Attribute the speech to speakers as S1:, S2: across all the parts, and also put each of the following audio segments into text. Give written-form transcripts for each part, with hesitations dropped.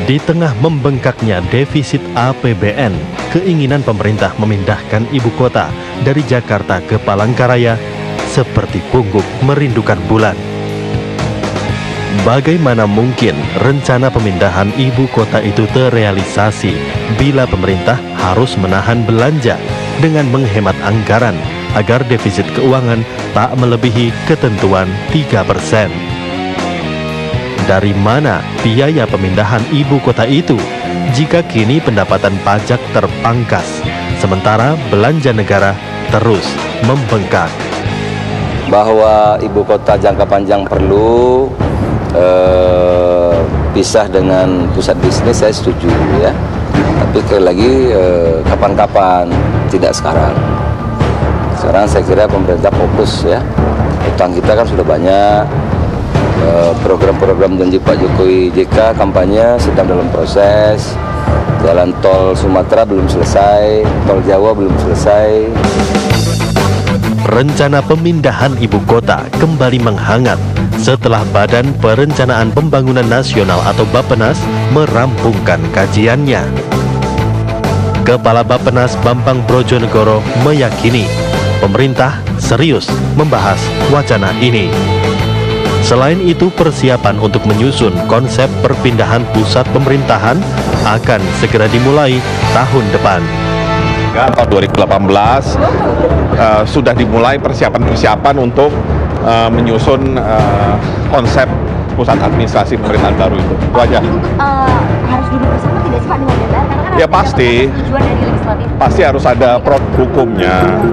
S1: Di tengah membengkaknya defisit APBN, keinginan pemerintah memindahkan ibu kota dari Jakarta ke Palangkaraya seperti pungguk merindukan bulan. Bagaimana mungkin rencana pemindahan ibu kota itu terrealisasi bila pemerintah harus menahan belanja dengan menghemat anggaran agar defisit keuangan tak melebihi ketentuan 3%. Dari mana biaya pemindahan ibu kota itu jika kini pendapatan pajak terpangkas, sementara belanja negara terus membengkak?
S2: Bahwa ibu kota jangka panjang perlu pisah dengan pusat bisnis, saya setuju ya. Tapi sekali lagi kapan-kapan, tidak sekarang. Sekarang saya kira pemerintah fokus ya. Utang kita kan sudah banyak. Program-program janji Pak Jokowi JK kampanye sedang dalam proses. Jalan tol Sumatera belum selesai, tol Jawa belum selesai.
S1: Rencana pemindahan ibu kota kembali menghangat setelah Badan Perencanaan Pembangunan Nasional atau Bappenas merampungkan kajiannya. Kepala Bappenas Bambang Brojonegoro meyakini pemerintah serius membahas wacana ini. Selain itu, persiapan untuk menyusun konsep perpindahan pusat pemerintahan akan segera dimulai tahun depan.
S3: Tahun 2018 sudah dimulai persiapan-persiapan untuk menyusun konsep pusat administrasi pemerintahan baru itu. Itu aja.
S4: Harus duduk bersama tidak sih Pak dengan DPR? Karena kan
S3: Ya pasti.
S4: tujuan dari legislatif.
S3: Pasti harus ada produk hukumnya.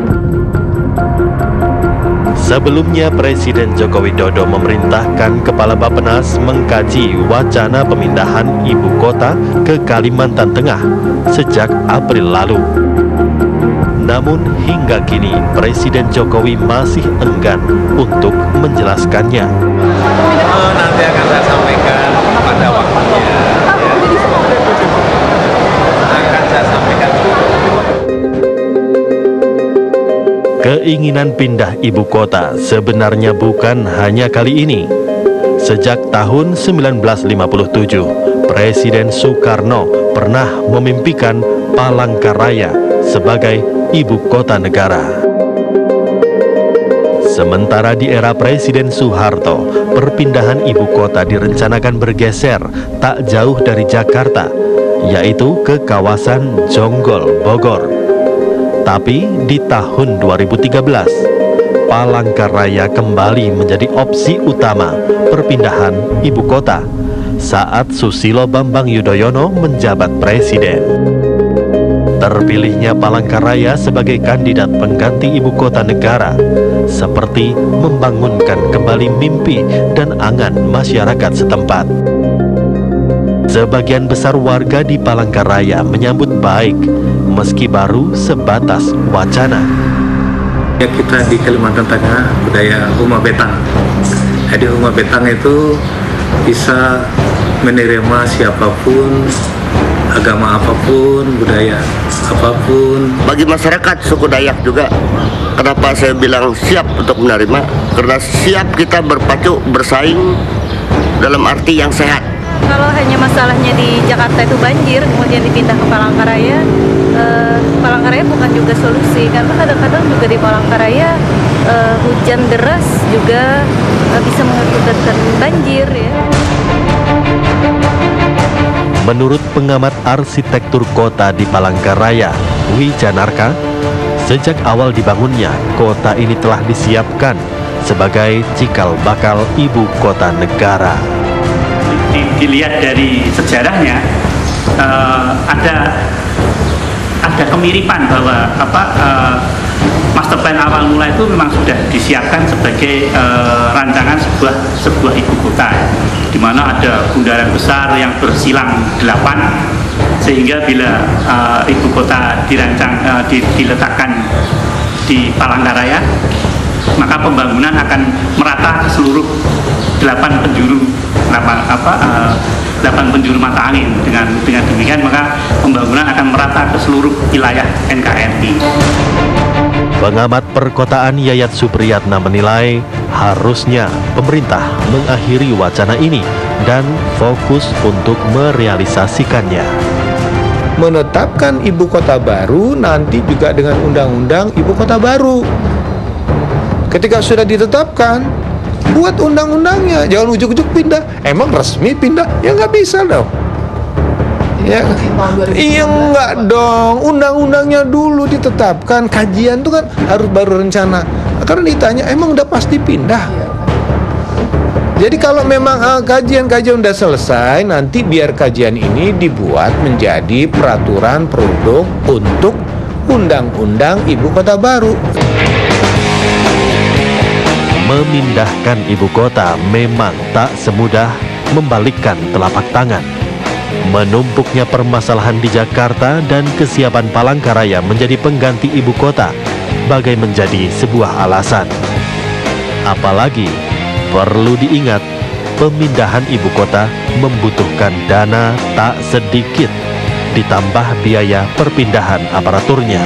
S1: Sebelumnya, Presiden Joko Widodo memerintahkan Kepala Bappenas mengkaji wacana pemindahan ibu kota ke Kalimantan Tengah sejak April lalu. Namun hingga kini Presiden Jokowi masih enggan untuk menjelaskannya.
S5: Nanti akan saya sampaikan pada waktunya. Akan saya sampaikan.
S1: Keinginan pindah ibu kota sebenarnya bukan hanya kali ini. Sejak tahun 1957, Presiden Soekarno pernah memimpikan Palangkaraya sebagai ibu kota negara. Sementara di era Presiden Soeharto, perpindahan ibu kota direncanakan bergeser tak jauh dari Jakarta, yaitu ke kawasan Jonggol, Bogor. Tapi di tahun 2013, Palangkaraya kembali menjadi opsi utama perpindahan ibu kota saat Susilo Bambang Yudhoyono menjabat presiden. Terpilihnya Palangkaraya sebagai kandidat pengganti ibu kota negara seperti membangunkan kembali mimpi dan angan masyarakat setempat. Sebagian besar warga di Palangkaraya menyambut baik meski baru sebatas wacana.
S6: Ya, kita di Kalimantan Tengah budaya Huma Betang. Jadi Huma Betang itu bisa menerima siapapun, agama apapun, budaya apapun.
S7: Bagi masyarakat suku Dayak juga, kenapa saya bilang siap untuk menerima? Karena siap kita berpacu, bersaing dalam arti yang sehat.
S8: Kalau hanya masalahnya di Jakarta itu banjir, kemudian dipindah ke Palangkaraya, Palangkaraya bukan juga solusi, karena kadang-kadang juga di Palangkaraya hujan deras juga bisa mengakibatkan banjir ya.
S1: Menurut pengamat arsitektur kota di Palangkaraya, Wijanarka, sejak awal dibangunnya, kota ini telah disiapkan sebagai cikal bakal ibu kota negara.
S9: Dilihat dari sejarahnya, ada kemiripan bahwa master plan awal mula itu memang sudah disiapkan sebagai rancangan sebuah ibu kota, di mana ada bundaran besar yang bersilang 8, sehingga bila ibu kota dirancang diletakkan di Palangkaraya, maka pembangunan akan merata ke seluruh 8 penjuru mata angin. Dengan demikian maka pembangunan akan merata ke seluruh wilayah NKRI.
S1: Pengamat perkotaan Yayat Supriyatna menilai harusnya pemerintah mengakhiri wacana ini dan fokus untuk merealisasikannya.
S10: Menetapkan ibu kota baru nanti juga dengan undang-undang ibu kota baru. Ketika sudah ditetapkan, buat undang-undangnya, jangan ujuk-ujuk pindah. Emang resmi pindah? Ya nggak bisa dong. Ya, iya enggak dong, undang-undangnya dulu ditetapkan, kajian itu kan harus baru rencana. Karena ditanya, emang udah pasti pindah? Jadi kalau memang kajian-kajian udah selesai, nanti biar kajian ini dibuat menjadi peraturan produk untuk undang-undang ibu kota baru.
S1: Memindahkan ibu kota memang tak semudah membalikkan telapak tangan. Menumpuknya permasalahan di Jakarta dan kesiapan Palangkaraya menjadi pengganti ibu kota bagai menjadi sebuah alasan. Apalagi perlu diingat, pemindahan ibu kota membutuhkan dana tak sedikit, ditambah biaya perpindahan aparaturnya.